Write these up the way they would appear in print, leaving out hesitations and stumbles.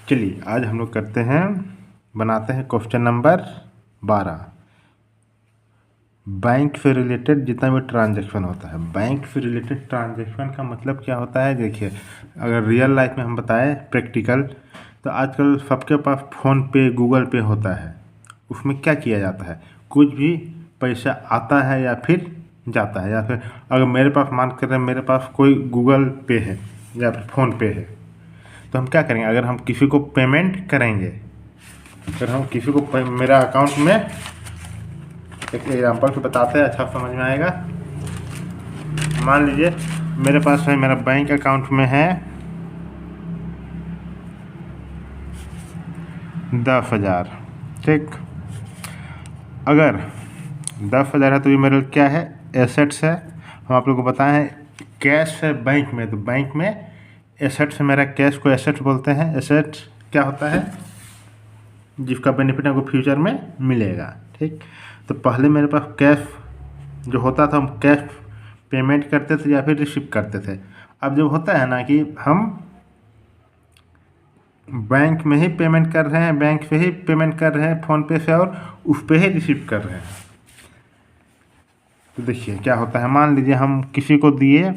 चलिए आज हम लोग करते हैं, बनाते हैं क्वेश्चन नंबर 12। बैंक से रिलेटेड जितना भी ट्रांजैक्शन होता है, बैंक से रिलेटेड ट्रांजैक्शन का मतलब क्या होता है। देखिए, अगर रियल लाइफ में हम बताएं प्रैक्टिकल, तो आजकल सबके पास फ़ोन पे, गूगल पे होता है। उसमें क्या किया जाता है, कुछ भी पैसा आता है या फिर जाता है, या फिर अगर मेरे पास मान कर मेरे पास कोई गूगल पे है या फिर फ़ोन पे है, तो हम क्या करेंगे, अगर हम किसी को पेमेंट करेंगे, अगर हम किसी को मेरा अकाउंट में एक एग्जांपल से बताते हैं, अच्छा समझ में आएगा। मान लीजिए मेरे पास है, मेरा बैंक अकाउंट में है 10,000, ठीक। अगर 10,000 है तो ये मेरे क्या है, एसेट्स है। हम आप लोग को बताएं कैश है बैंक में, तो बैंक में एसेट्स है मेरा, कैश को एसेट्स बोलते हैं। एसेट्स क्या होता है, जिसका बेनिफिट हमको फ्यूचर में मिलेगा, ठीक। तो पहले मेरे पास कैश जो होता था, हम कैश पेमेंट करते थे या फिर रिसीव करते थे। अब जब होता है ना कि हम बैंक में ही पेमेंट कर रहे हैं, बैंक से ही पेमेंट कर रहे हैं फ़ोन पे से, और उस पर ही रिसीव कर रहे हैं। तो देखिए क्या होता है, मान लीजिए हम किसी को दिए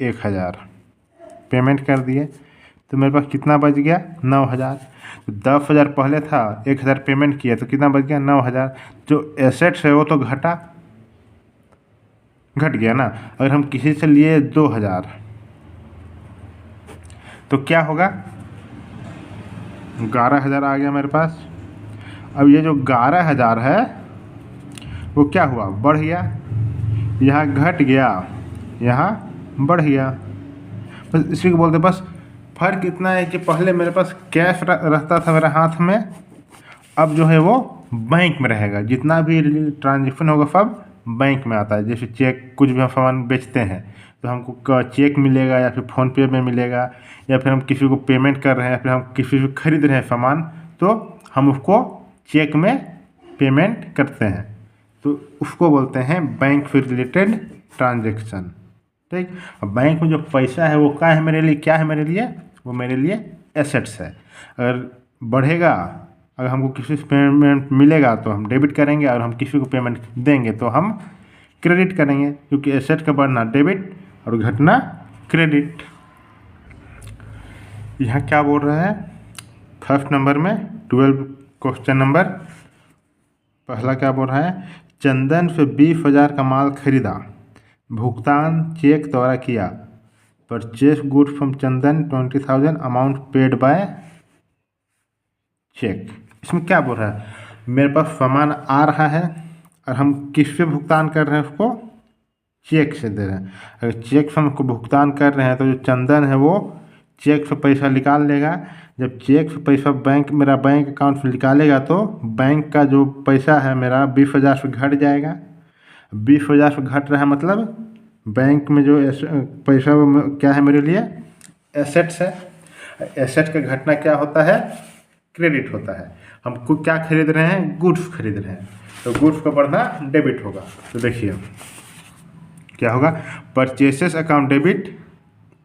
1,000, पेमेंट कर दिए, तो मेरे पास कितना बच गया, 9,000। तो 10,000 पहले था, 1,000 पेमेंट किया, तो कितना बच गया, 9,000। जो एसेट्स है वो तो घट गया ना। अगर हम किसी से लिए 2,000, तो क्या होगा, 11,000 आ गया मेरे पास। अब ये जो 11,000 है वो क्या हुआ, बढ़ गया, यहाँ घट गया, यहाँ बढ़ गया। बस इसी को बोलते, बस फर्क इतना है कि पहले मेरे पास कैश रहता था मेरे हाथ में, अब जो है वो बैंक में रहेगा। जितना भी ट्रांजेक्शन होगा सब बैंक में आता है। जैसे चेक, कुछ भी हम सामान बेचते हैं तो हमको चेक मिलेगा, या फिर फ़ोन पे में मिलेगा, या फिर हम किसी को पेमेंट कर रहे हैं, फिर हम किसी से खरीद रहे हैं सामान, तो हम उसको चेक में पेमेंट करते हैं, तो उसको बोलते हैं बैंक से रिलेटेड ट्रांजेक्शन, ठीक। अब बैंक में जो पैसा है वो क्या है मेरे लिए, क्या है मेरे लिए, वो मेरे लिए एसेट्स है। अगर बढ़ेगा, अगर हमको किसी से पेमेंट मिलेगा तो हम डेबिट करेंगे, और हम किसी को पेमेंट देंगे तो हम क्रेडिट करेंगे, क्योंकि एसेट का बढ़ना डेबिट और घटना क्रेडिट। यहाँ क्या बोल रहा है, फर्स्ट नंबर में 12 क्वेश्चन नंबर पहला क्या बोल रहा है, चंदन से 20,000 का माल खरीदा, भुगतान चेक द्वारा किया, purchase good from Chandan 20,000, amount paid by cheque. इसमें क्या बोल रहा है, मेरे पास सामान आ रहा है और हम किस से भुगतान कर रहे हैं, उसको चेक से दे रहे हैं। अगर चेक से हमको भुगतान कर रहे हैं तो जो चंदन है वो चेक से पैसा निकाल लेगा। जब चेक से पैसा मेरा बैंक अकाउंट से निकालेगा, तो बैंक का जो पैसा है मेरा 20,000 से घट जाएगा। 20,000 से घट रहा है मतलब बैंक में जो पैसा क्या है मेरे लिए, एसेट्स है। एसेट का घटना क्या होता है, क्रेडिट होता है। हमको क्या खरीद रहे हैं, गुड्स खरीद रहे हैं, तो गुड्स का बढ़ना डेबिट होगा। तो देखिए क्या होगा, purchases account debit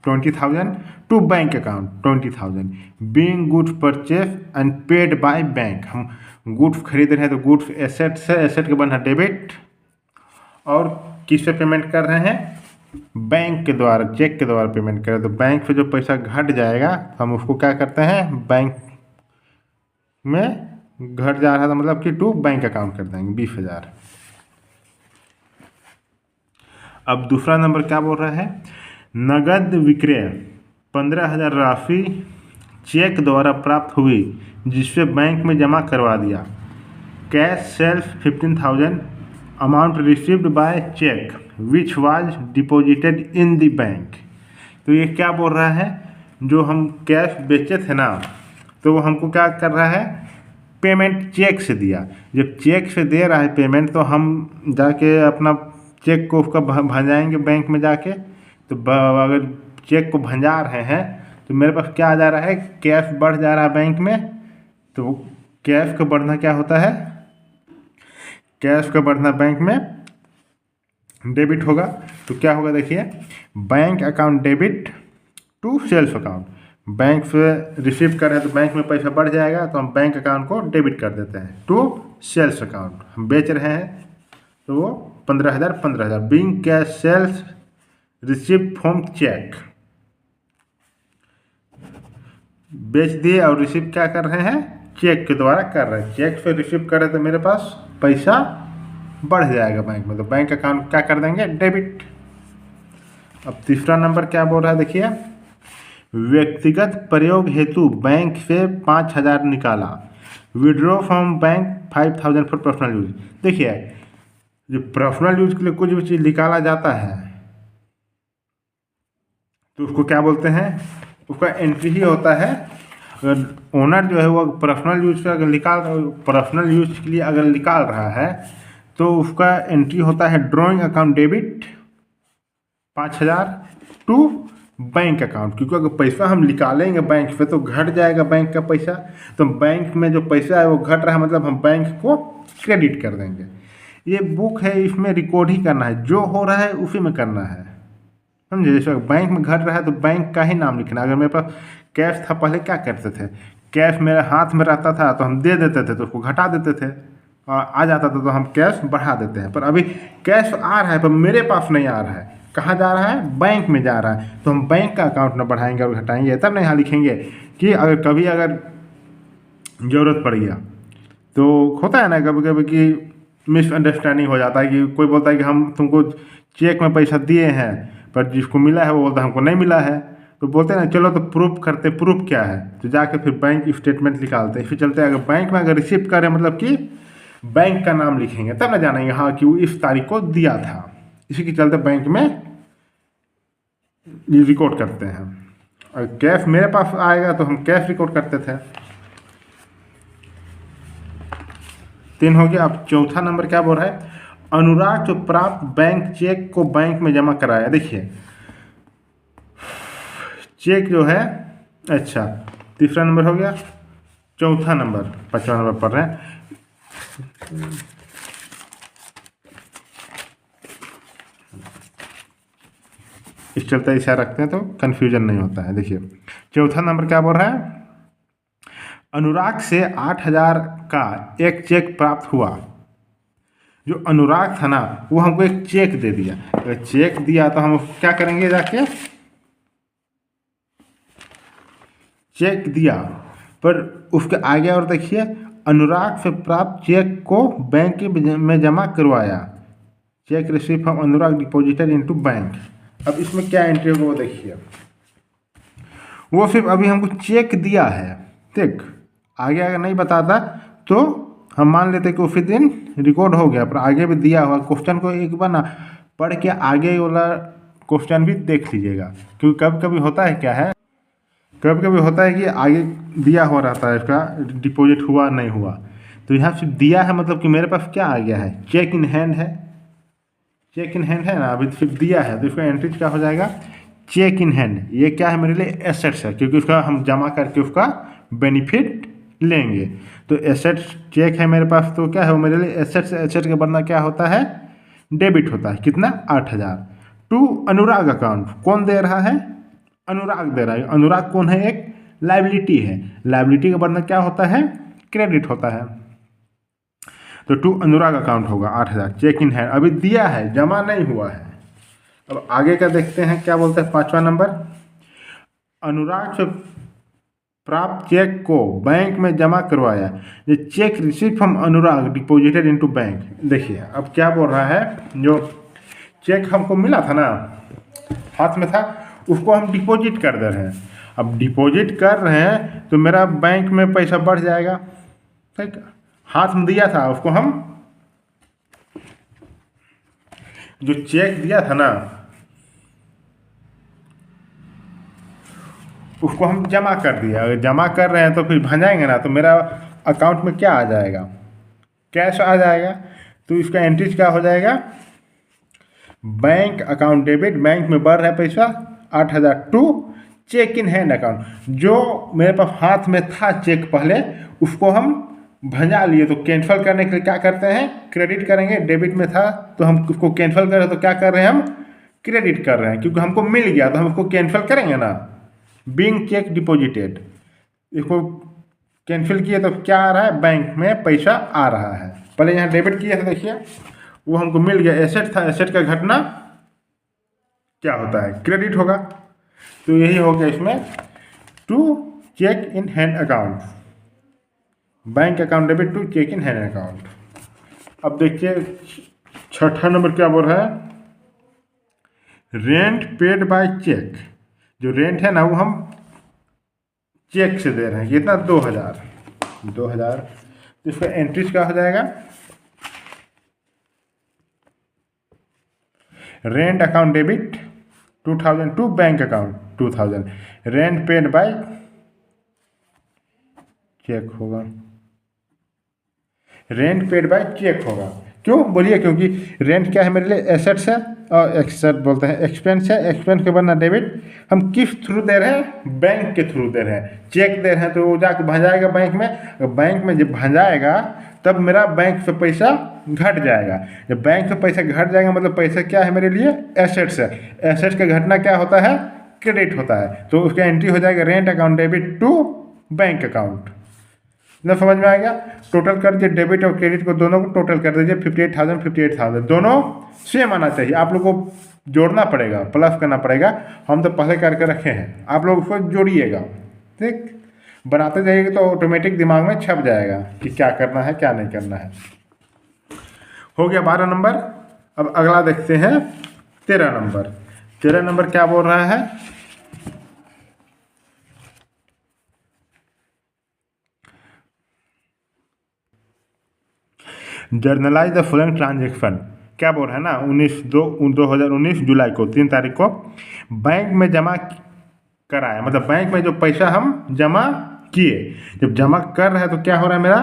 20,000 to bank account 20,000, being goods purchase and paid by bank. हम गुड्स खरीद रहे हैं तो गुड्स एसेट से, एसेट का बढ़ना डेबिट, और किससे पेमेंट कर रहे हैं, बैंक के द्वारा, चेक के द्वारा पेमेंट करें। तो बैंक से जो पैसा घट जाएगा तो हम उसको क्या करते हैं, बैंक में घट जा रहा था मतलब कि टू बैंक अकाउंट कर देंगे 20,000। अब दूसरा नंबर क्या बोल रहा है, नगद विक्रय 15,000 राशि चेक द्वारा प्राप्त हुई, जिससे बैंक में जमा करवा दिया। Cash sales 15,000, amount received by cheque which was deposited in the bank. तो ये क्या बोल रहा है, जो हम कैश बेचे थे ना, तो वो हमको क्या कर रहा है, पेमेंट चेक से दिया। जब चेक से दे रहा है पेमेंट, तो हम जाके अपना चेक को उसका भंजाएंगे बैंक में जाके। तो अगर चेक को भंजा रहे हैं तो मेरे पास क्या आ जा रहा है, कैश बढ़ जा रहा है बैंक में। तो कैश का बढ़ना क्या होता है, कैश का बढ़ना बैंक में डेबिट होगा। तो क्या होगा देखिए, bank account debit to sales account, bank से रिसीव कर रहे हैं तो बैंक में पैसा बढ़ जाएगा, तो हम बैंक अकाउंट को डेबिट कर देते हैं टू सेल्स अकाउंट। हम बेच रहे हैं तो वो 15,000 being cash sales receive from cheque, बेच दिए और रिसीव क्या कर रहे हैं, चेक के द्वारा कर रहे हैं। चेक से रिसीव कर रहे हैं तो मेरे पास पैसा बढ़ जाएगा बैंक में, तो बैंक अकाउंट क्या कर देंगे, डेबिट। अब तीसरा नंबर क्या बोल रहा है देखिए, व्यक्तिगत प्रयोग हेतु बैंक से 5,000 निकाला, withdraw from bank 5,000 for personal use. देखिए जो पर्सनल यूज के लिए कुछ भी चीज़ निकाला जाता है तो उसको क्या बोलते हैं, उसका एंट्री ही होता है। अगर ओनर जो है वो पर्सनल यूज से अगर पर्सनल यूज के लिए अगर निकाल रहा है तो उसका एंट्री होता है drawing account debit 5,000 to bank account, क्योंकि अगर पैसा हम निकालेंगे बैंक से तो घट जाएगा बैंक का पैसा, तो बैंक में जो पैसा है वो घट रहा है, मतलब हम बैंक को क्रेडिट कर देंगे। ये बुक है, इसमें रिकॉर्ड ही करना है, जो हो रहा है उसी में करना है, समझे। जैसे बैंक में घट रहा है तो बैंक का ही नाम लिखना। अगर मेरे पास कैश था, पहले क्या करते थे, कैश मेरे हाथ में रहता था तो हम दे देते थे तो उसको घटा देते थे, और आ जाता था तो हम कैश बढ़ा देते हैं। पर अभी कैश आ रहा है पर मेरे पास नहीं आ रहा है, कहाँ जा रहा है, बैंक में जा रहा है, तो हम बैंक का अकाउंट न बढ़ाएंगे और घटाएंगे, तब नहीं यहाँ लिखेंगे कि अगर कभी अगर ज़रूरत पड़ गया तो होता है ना कभी कभी कि मिसअंडरस्टैंडिंग हो जाता है कि कोई बोलता है कि हम तुमको चेक में पैसा दिए हैं पर जिसको मिला है वो बोलता है हमको नहीं मिला है, तो बोलते हैं ना चलो तो प्रूफ करते, प्रूफ क्या है, तो जाके फिर बैंक स्टेटमेंट निकालते हैं। फिर चलते अगर बैंक में अगर रिसीव करें मतलब कि बैंक का नाम लिखेंगे तब ना जानेंगे हाँ कि वो इस तारीख को दिया था, इसी के चलते बैंक में रिकॉर्ड करते हैं। और कैश मेरे पास आएगा तो हम कैश रिकॉर्ड करते थे। 3 हो गया। अब चौथा नंबर क्या बोल रहा है, अनुराग जो प्राप्त बैंक चेक को बैंक में जमा कराया। देखिए चेक जो है, अच्छा तीसरा नंबर हो गया, चौथा नंबर 5वां नंबर पढ़ रहे हैं। इस चलते ऐसा रखते हैं तो कन्फ्यूजन नहीं होता है। देखिए चौथा नंबर क्या बोल रहा है, अनुराग से 8,000 का एक चेक प्राप्त हुआ। जो अनुराग था ना वो हमको एक चेक दे दिया, अगर चेक दिया तो हम क्या करेंगे, जाके चेक दिया पर उसके आगे और देखिए, अनुराग से प्राप्त चेक को बैंक में जमा करवाया, check receive from Anurag deposited into bank. अब इसमें क्या एंट्री होगा वो देखिए, वो सिर्फ अभी हमको चेक दिया है, ठीक, आगे अगर नहीं बताता तो हम मान लेते कि उसी दिन रिकॉर्ड हो गया, पर आगे भी दिया हुआ क्वेश्चन को एक बार ना पढ़ के आगे वाला क्वेश्चन भी देख लीजिएगा, क्योंकि कभी कभी होता है क्या है, कभी कभी होता है कि आगे दिया हुआ रहता है इसका डिपॉजिट हुआ नहीं हुआ, तो यहाँ सिर्फ दिया है मतलब कि मेरे पास क्या आ गया है, चेक इन हैंड है, चेक इन हैंड है ना, अभी सिर्फ दिया है तो इसका एंट्री क्या हो जाएगा, चेक इन हैंड। ये क्या है मेरे लिए, एसेट्स है, क्योंकि उसका हम जमा करके उसका बेनिफिट लेंगे, तो एसेट्स चेक है मेरे पास तो क्या है वो मेरे लिए एसेट्स, एसेट के बनना क्या होता है, डेबिट होता है, कितना 8,000 टू अनुराग अकाउंट। कौन दे रहा है, अनुराग दे रहा है। अनुराग कौन है, एक लाइबिलिटी है, लाइबिलिटी का बनना क्या होता है, क्रेडिट होता है, तो टू अनुराग अकाउंट होगा 8,000 चेक इन हैंड, अभी दिया है जमा नहीं हुआ है। अब आगे का देखते हैं क्या बोलते हैं, 5वां नंबर, अनुराग से प्राप्त चेक को बैंक में जमा करवाया, ये check receive from Anurag deposited into bank. देखिए अब क्या बोल रहा है, जो चेक हमको मिला था ना, हाथ में था, उसको हम डिपॉजिट कर दे रहे हैं। अब डिपॉजिट कर रहे हैं तो मेरा बैंक में पैसा बढ़ जाएगा, ठीक, हाथ में दिया था उसको हम, जो चेक दिया था ना उसको हम जमा कर दिया, अगर जमा कर रहे हैं तो फिर भंजाएंगे ना, तो मेरा अकाउंट में क्या आ जाएगा, कैश आ जाएगा, तो इसका एंट्रीज क्या हो जाएगा, बैंक अकाउंट डेबिट, बैंक में बढ़ रहा है पैसा 8,000 to cheque in hand account, जो मेरे पास हाथ में था चेक पहले उसको हम भंजा लिए, तो कैंसिल करने के लिए क्या करते हैं, क्रेडिट करेंगे, डेबिट में था तो हम उसको कैंसिल करें तो क्या कर रहे हैं, हम क्रेडिट कर रहे हैं, क्योंकि हमको मिल गया तो हम उसको कैंसिल करेंगे ना, बीइंग चेक डिपॉजिटेड, इसको कैंसिल किए तो क्या आ रहा है, बैंक में पैसा आ रहा है। पहले यहाँ डेबिट किया था, देखिए वो हमको मिल गया, एसेट था, एसेट का घटना क्या होता है, क्रेडिट होगा। तो यही हो गया इसमें to cheque in hand account, bank account debit to cheque in hand account. अब देखिए छठा नंबर क्या बोल रहा है, रेंट पेड बाय चेक। जो रेंट है ना वो हम चेक से दे रहे हैं, कितना 2000। तो इसका एंट्रीज क्या हो जाएगा, rent account debit 2000 to bank account 2000, rent paid by cheque होगा, रेंट पेड बाय चेक होगा। क्यों बोलिए, क्योंकि रेंट क्या है मेरे लिए, एसेट्स है, और एसेट बोलते हैं एक्सपेंस है, एक्सपेंस के बनना डेबिट। हम किस थ्रू दे रहे हैं, बैंक के थ्रू दे रहे हैं, चेक दे रहे हैं तो वो जाकर भंजाएगा बैंक में, बैंक में जब भंजाएगा तब मेरा बैंक से पैसा घट जाएगा। जब बैंक से पैसा घट जाएगा मतलब पैसा क्या है मेरे लिए, एसेट्स है, एसेट्स का घटना क्या होता है, क्रेडिट होता है। तो उसका एंट्री हो जाएगा rent account debit to bank account. इतना समझ में आ गया। टोटल कर दीजिए, डेबिट और क्रेडिट को दोनों को टोटल कर दीजिए, 58,000 दोनों सेम आना चाहिए। आप लोग को जोड़ना पड़ेगा, प्लस करना पड़ेगा, हम तो पहले करके रखे हैं, आप लोग उसको जोड़िएगा, ठीक। बनाते जाइएगा तो ऑटोमेटिक दिमाग में छप जाएगा कि क्या करना है क्या नहीं करना है। हो गया 12 नंबर। अब अगला देखते हैं 13 नंबर। 13 नंबर क्या बोल रहा है, जर्नलाइज द फॉलोइंग ट्रांजेक्शन। क्या बोल रहा है ना, 19/2/2019 जुलाई को 3 तारीख को बैंक में जमा कराया, मतलब बैंक में जो पैसा हम जमा किए, जब जमा कर रहे हैं तो क्या हो रहा है, मेरा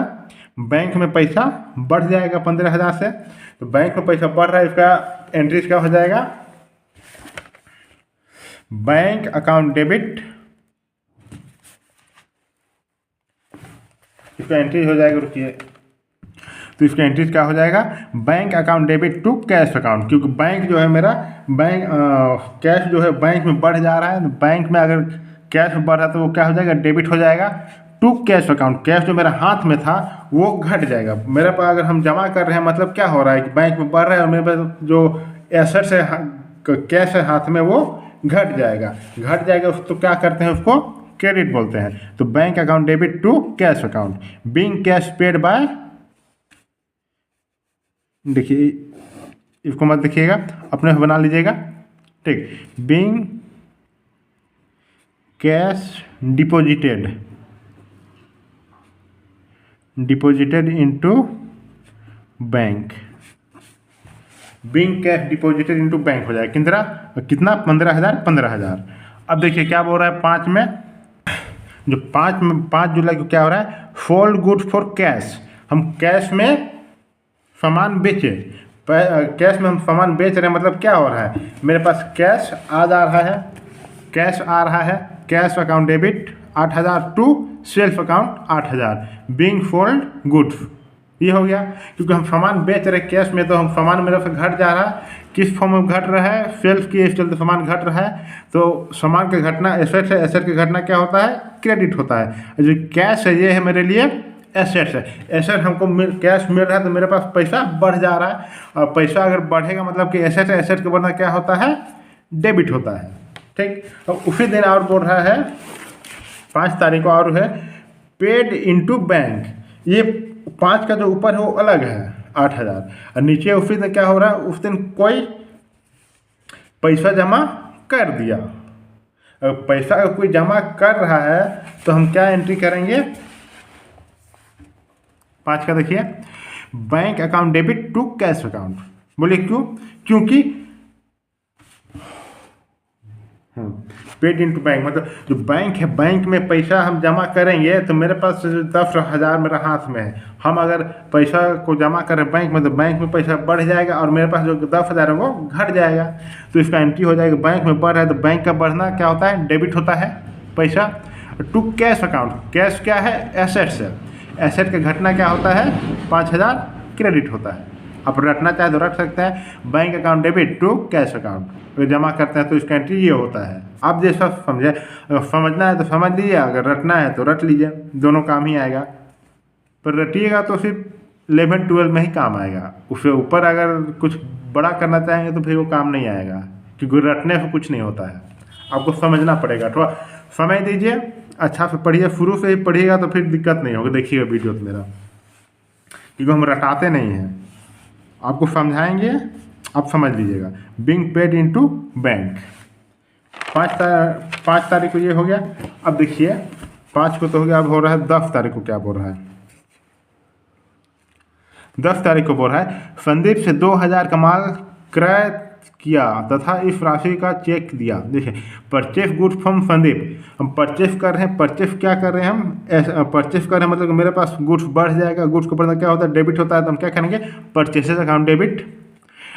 बैंक में पैसा बढ़ जाएगा 15,000 से। तो बैंक में पैसा बढ़ रहा है, इसका एंट्रीज क्या हो जाएगा, बैंक अकाउंट डेबिट, इसका एंट्री हो जाएगा, रुकिए, तो इसका एंट्रीज क्या हो जाएगा, bank account debit to cash account. क्योंकि बैंक जो है मेरा, बैंक कैश जो है बैंक में बढ़ जा रहा है, तो बैंक में अगर कैश में बढ़ रहा है तो वो क्या हो जाएगा, डेबिट हो जाएगा टू कैश अकाउंट। कैश जो मेरा हाथ में था वो घट जाएगा। मेरे पास अगर हम जमा कर रहे हैं मतलब क्या हो रहा है कि बैंक में बढ़ रहा है और मेरे पास जो एसेट्स है, कैश है हाथ में, वो घट जाएगा। तो क्या करते हैं, उसको क्रेडिट बोलते हैं। तो bank account debit to cash account, being cash paid by, देखिए इसको मत देखिएगा, अपने से बना लीजिएगा, ठीक। Being cash deposited into bank, being cash deposited into bank हो जाएगा कितना 15,000। अब देखिए क्या बोल रहा है 5 में, जो 5 जुलाई को क्या हो रहा है, सोल्ड गुड्स फॉर कैश। हम कैश में सामान बेचे, कैश में हम सामान बेच रहे हैं, मतलब क्या हो रहा है, मेरे पास कैश आ रहा है, cash account debit 8,000 to self account 8,000, being sold goods, ये हो गया। क्योंकि हम सामान बेच रहे कैश में, तो हम सामान मेरे से घट जा रहा है, किस फॉर्म में घट रहा है, सेल्फ की चलते सामान घट रहा है। तो सामान का घटना एसेट है, एसेट की घटना क्या होता है, क्रेडिट होता है। जो कैश है ये है मेरे लिए एसेट्स है, एसेट हमको कैश मिल रहा है तो मेरे पास पैसा बढ़ जा रहा है, और पैसा अगर बढ़ेगा मतलब कि एसेट है, एसेट का बढ़ना क्या होता है, डेबिट होता है, ठीक। तो उसी दिन और बोल रहा है 5 तारीख को और है पेड इनटू बैंक। ये 5 का जो ऊपर है वो अलग है 8,000, और नीचे उसी दिन क्या हो रहा है, उस दिन कोई पैसा जमा कर दिया। अगर पैसा अगर कोई जमा कर रहा है तो हम क्या एंट्री करेंगे, 5 का देखिए, bank account debit to cash account. बोलिए क्यों, क्योंकि पेड इनटू बैंक, मतलब जो बैंक है, बैंक में पैसा हम जमा करेंगे तो मेरे पास 10,000 मेरा हाथ में है, हम अगर पैसा को जमा करें बैंक में तो बैंक में पैसा बढ़ जाएगा और मेरे पास जो 10,000 है वो घट जाएगा। तो इसका एंट्री हो जाएगा, बैंक में बढ़ रहा है तो बैंक का बढ़ना क्या होता है, डेबिट होता है पैसा, टू कैश अकाउंट। कैश क्या है, एसेट्स है, एसेट का घटना क्या होता है, 5,000 क्रेडिट होता है। आप रखना चाहे तो रख सकते हैं, bank account debit to cash account. अगर जमा करते हैं तो इसका एंट्री ये होता है। आप जैसा समझे, अगर समझना है तो समझ लीजिए, अगर रटना है तो रट लीजिए, दोनों काम ही आएगा। पर रटिएगा तो सिर्फ 11-12 में ही काम आएगा, उससे ऊपर अगर कुछ बड़ा करना चाहेंगे तो फिर वो काम नहीं आएगा, क्योंकि रटने से कुछ नहीं होता है, आपको समझना पड़ेगा। थोड़ा समय दीजिए, अच्छा से पढ़िए, शुरू से ही पढ़िएगा तो फिर दिक्कत नहीं होगी। देखिएगा वीडियो तो मेरा, क्योंकि हम रटाते नहीं हैं, आपको समझाएंगे, आप समझ लीजिएगा। बिंग पेड इनटू बैंक, 5 तारीख को ये हो गया। अब देखिए 5 को तो हो गया, अब हो रहा है 10 तारीख को। क्या बोल रहा है? 10 तारीख को बोल रहा है, संदीप से 2000 का माल क्रय किया तथा इस राशि का चेक दिया। देखिए, परचेस गुड्स फ्रॉम संदीप, हम परचेस कर रहे हैं। परचेस क्या कर रहे हैं हम? परचेस कर रहे हैं मतलब मेरे पास गुड्स बढ़ जाएगा। गुड्स को बढ़ना क्या होता है? डेबिट होता है। तो हम क्या करेंगे? Purchases account debit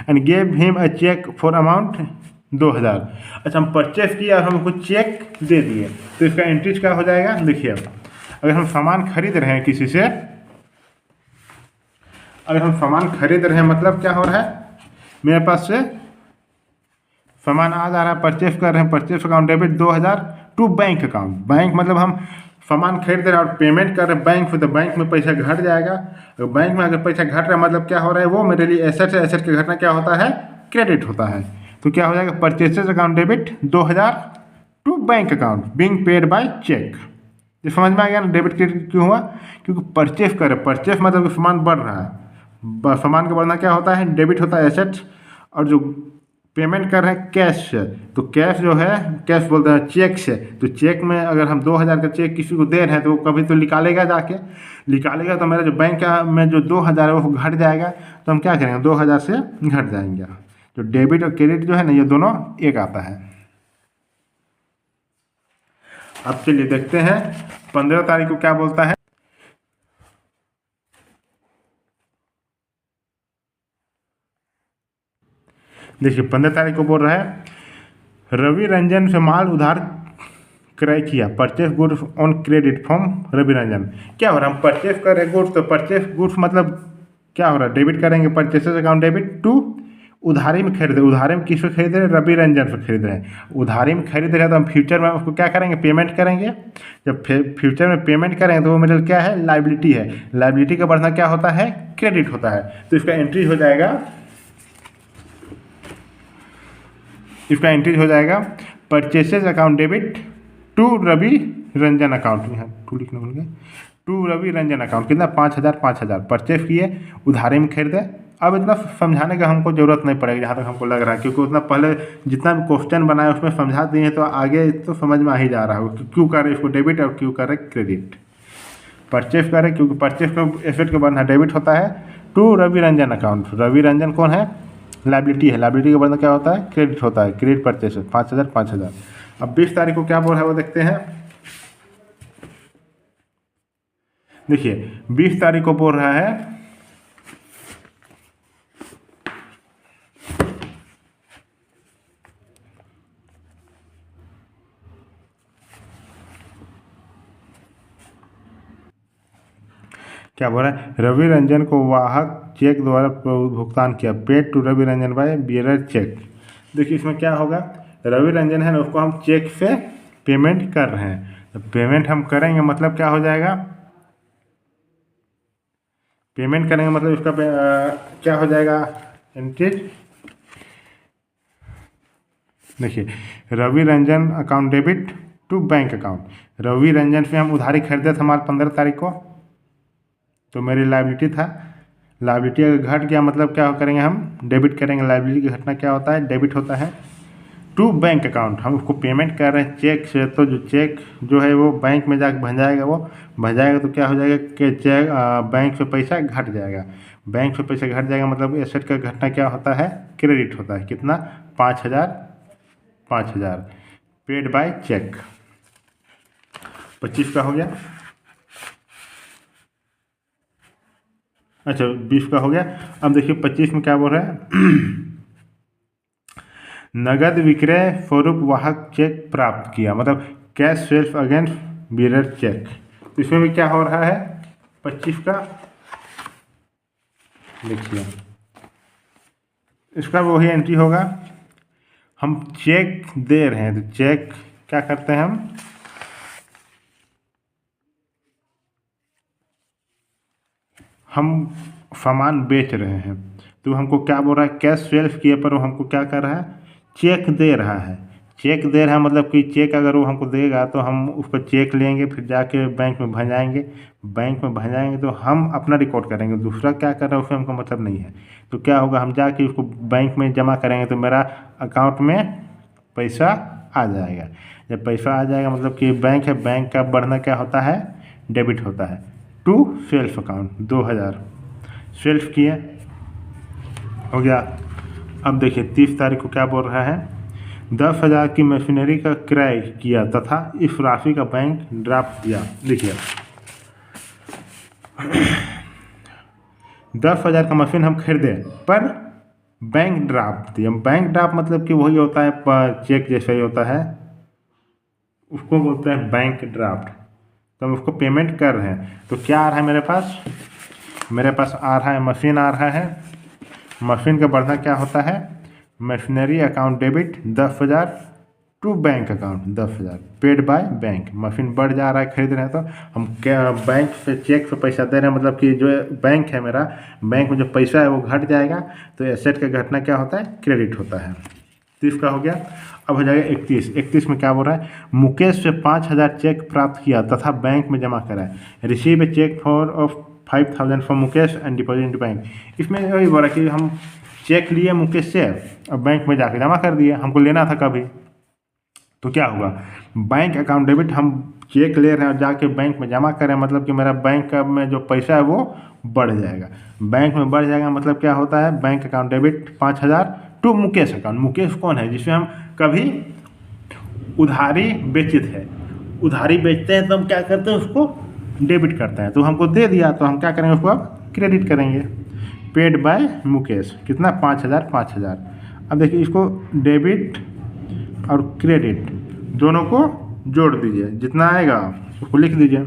and gave him a cheque for amount 2000। अच्छा, हम परचेस किया और हमको चेक दे दिए, तो इसका एंट्रीज क्या हो जाएगा? देखिए, अगर हम सामान खरीद रहे हैं किसी से, अगर हम सामान खरीद रहे हैं मतलब क्या हो रहा है? मेरे पास से सामान आ जा रहा है, परचेस कर रहे हैं, purchase account debit 2000 to bank account. Bank मतलब हम सामान खरीद रहे हैं और पेमेंट कर रहे हैं बैंक में, तो बैंक में पैसा घट जाएगा। तो बैंक में अगर पैसा घट रहा है मतलब क्या हो रहा है? वो मेरे लिए एसेट है, एसेट का घटना क्या होता है? क्रेडिट होता है। तो क्या हो जाएगा? Purchases account debit 2000 to bank account being paid by cheque. ये समझ में आ गया ना? डेबिट क्रेडिट क्यों हुआ? क्योंकि परचेस कर, परचेस मतलब सामान बढ़ रहा है, सामान का बढ़ना क्या होता है? डेबिट होता है, एसेट। और जो पेमेंट कर रहे हैं कैश से, तो कैश जो है, कैश बोलते हैं चेक से। तो चेक में अगर हम 2000 का चेक किसी को दे रहे हैं तो वो कभी तो निकालेगा, जाके निकालेगा, तो मेरा जो बैंक में जो 2000 है वो घट जाएगा। तो हम क्या करेंगे? 2000 से घट जाएंगे। तो डेबिट और क्रेडिट जो है ना, ये दोनों एक आता है। अब चलिए देखते हैं 15 तारीख को क्या बोलता है। देखिए 15 तारीख को बोल रहा है, रवि रंजन से माल उधार क्रय किया, purchase goods on credit from Ravi Ranjan. क्या हो रहा है? हम परचेस कर रहे हैं गुड्स, तो परचेस गुड्स मतलब क्या हो रहा है? डेबिट करेंगे, परचेसेस अकाउंट डेबिट टू उधारी में खरीद रहे। उधारी में किस पे खरीद रहे हैं? रवि रंजन से खरीद रहे हैं। उधारी में खरीद रहे हैं तो हम फ्यूचर में उसको क्या करेंगे? पेमेंट करेंगे। जब फ्यूचर में पेमेंट करेंगे तो वो मेरे क्या है? लाइबिलिटी है। लाइबिलिटी का बढ़ना क्या होता है? क्रेडिट होता है। तो इसका एंट्री हो जाएगा, इसका एंट्री हो जाएगा purchases account debit to Ravi Ranjan account. यहाँ टू लिखना भूल गए। टू रवि रंजन अकाउंट कितना? 5000 परचेस किए, उधारे में खरीदे। अब इतना समझाने का हमको ज़रूरत नहीं पड़ेगी जहाँ तक हमको लग रहा है, क्योंकि उतना पहले जितना भी क्वेश्चन बनाया उसमें समझा दिए हैं, तो आगे तो समझ में आ ही जा रहा होगा कि क्यों कर रहे इसको डेबिट और क्यों कर रहे क्रेडिट। परचेस करें क्योंकि परचेस का एसेट का बढ़ना डेबिट होता है टू रवि रंजन अकाउंट। रवि रंजन कौन है? लाइबिलिटी है। लाइबिलिटी का बढ़ना क्या होता है? क्रेडिट होता है। Credit purchase 5000। अब 20 तारीख को क्या बोल रहा है वो देखते हैं। देखिए 20 तारीख को बोल रहा है, क्या बोल रहा है? रवि रंजन को वाहक चेक द्वारा भुगतान किया, paid to Ravi Ranjan by bearer cheque. देखिए इसमें क्या होगा? रवि रंजन है ना, उसको हम चेक से पेमेंट कर रहे हैं। तो पेमेंट हम करेंगे मतलब क्या हो जाएगा? पेमेंट करेंगे मतलब इसका क्या हो जाएगा? एंट्री देखिए, Ravi Ranjan account debit to bank account. Ravi Ranjan से हम उधारी खरीदे थे माल 15 तारीख को, तो मेरी लाइबिलिटी था। लाइबिलिटी अगर घट गया मतलब क्या करेंगे? हम डेबिट करेंगे। लाइबिलिटी की घटना क्या होता है? डेबिट होता है। टू बैंक अकाउंट, हम उसको पेमेंट कर रहे हैं चेक से, तो जो चेक जो है वो बैंक में जाकर भंजाएगा। वो भंजाएगा तो क्या हो जाएगा कि चेक बैंक से पैसा घट जाएगा। बैंक से पैसा घट जाएगा मतलब एसेट का घटना क्या होता है? क्रेडिट होता है। कितना? 5000 पेड बाय चेक। 25 का हो गया। अच्छा 20 का हो गया। अब देखिए 25 में क्या बोल रहा है? नगद विक्रय स्वरूप वाहक चेक प्राप्त किया, मतलब cash sales against bearer cheque. तो इसमें भी क्या हो रहा है? 25 का देखिए, इसका वही एंट्री होगा। हम चेक दे रहे हैं, तो चेक क्या करते हैं हम सामान बेच रहे हैं, तो हमको क्या बोल रहा है, कैश सेल्स किए पर वो हमको क्या कर रहा है, चेक दे रहा है। चेक दे रहा है मतलब कि चेक अगर वो हमको देगा तो हम उसको चेक लेंगे, फिर जाके बैंक में भंजाएंगे। बैंक में भंजाएंगे तो हम अपना रिकॉर्ड करेंगे, दूसरा क्या कर रहा है उसमें हमको मतलब नहीं है। तो क्या होगा, हम जाके उसको बैंक में जमा करेंगे तो मेरा अकाउंट में पैसा आ जाएगा। जब पैसा आ जाएगा मतलब कि बैंक है, बैंक का बढ़ना क्या होता है, डेबिट होता है टू सेल्फ अकाउंट। 2000 सेल्फ किए, हो गया। अब देखिए 30 तारीख को क्या बोल रहा है, 10,000 की मशीनरी का क्रय किया तथा इस राशि का बैंक ड्राफ्ट दिया। देखिए 10,000 का मशीन हम खरीदे पर बैंक ड्राफ्ट दिया। बैंक ड्राफ्ट मतलब कि वही होता है चेक जैसा ही होता है, उसको बोलते हैं बैंक ड्राफ्ट। तो हम उसको पेमेंट कर रहे हैं, तो क्या आ रहा है मेरे पास आ रहा है, मशीन आ रहा है। मशीन का बढ़ना क्या होता है, machinery account debit 10,000 to bank account 10,000 paid by bank. Machine बढ़ जा रहा है, खरीद रहे हैं, तो हम क्या बैंक से चेक से पैसा दे रहे हैं, मतलब कि जो बैंक है मेरा, बैंक में जो पैसा है वो घट जाएगा, तो एसेट का घटना क्या होता है, क्रेडिट होता है। 30 का हो गया। अब हो जाएगा 31 में क्या बोल रहा है, मुकेश से 5,000 चेक प्राप्त किया तथा बैंक में जमा कराए। Receive a cheque for of 5,000 for Mukesh and deposit in bank. इसमें वही बोला कि हम चेक लिए मुकेश से और बैंक में जाकर जमा कर दिए, हमको लेना था कभी, तो क्या होगा, बैंक अकाउंट डेबिट, हम चेक ले रहे हैं और जाके बैंक में जमा करें, मतलब कि मेरा बैंक में जो पैसा है वो बढ़ जाएगा। बैंक में बढ़ जाएगा मतलब क्या होता है, bank account debit 5,000 to Mukesh account. Mukesh कौन है, जिसमें हम कभी उधारी बेचित है, उधारी बेचते हैं तो हम क्या करते हैं, उसको डेबिट करते हैं। तो हमको दे दिया तो हम क्या करेंगे, उसको अब क्रेडिट करेंगे। पेड बाय मुकेश, कितना, 5,000। अब देखिए इसको डेबिट और क्रेडिट दोनों को जोड़ दीजिए, जितना आएगा उसको लिख दीजिए।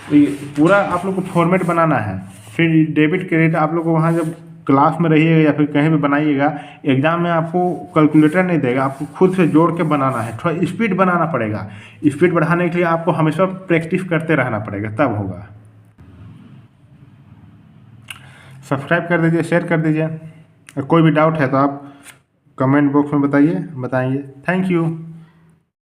तो ये पूरा आप लोग को फॉर्मेट बनाना है। फिर डेबिट क्रेडिट आप लोग को वहाँ जब क्लास में रहिएगा या फिर कहीं भी बनाइएगा, एग्जाम में आपको कैलकुलेटर नहीं देगा, आपको खुद से जोड़ के बनाना है। थोड़ा स्पीड बनाना पड़ेगा, स्पीड बढ़ाने के लिए आपको हमेशा प्रैक्टिस करते रहना पड़ेगा, तब होगा। सब्सक्राइब कर दीजिए, शेयर कर दीजिए। कोई भी डाउट है तो आप कमेंट बॉक्स में बताइए, बताएंगे। Thank you.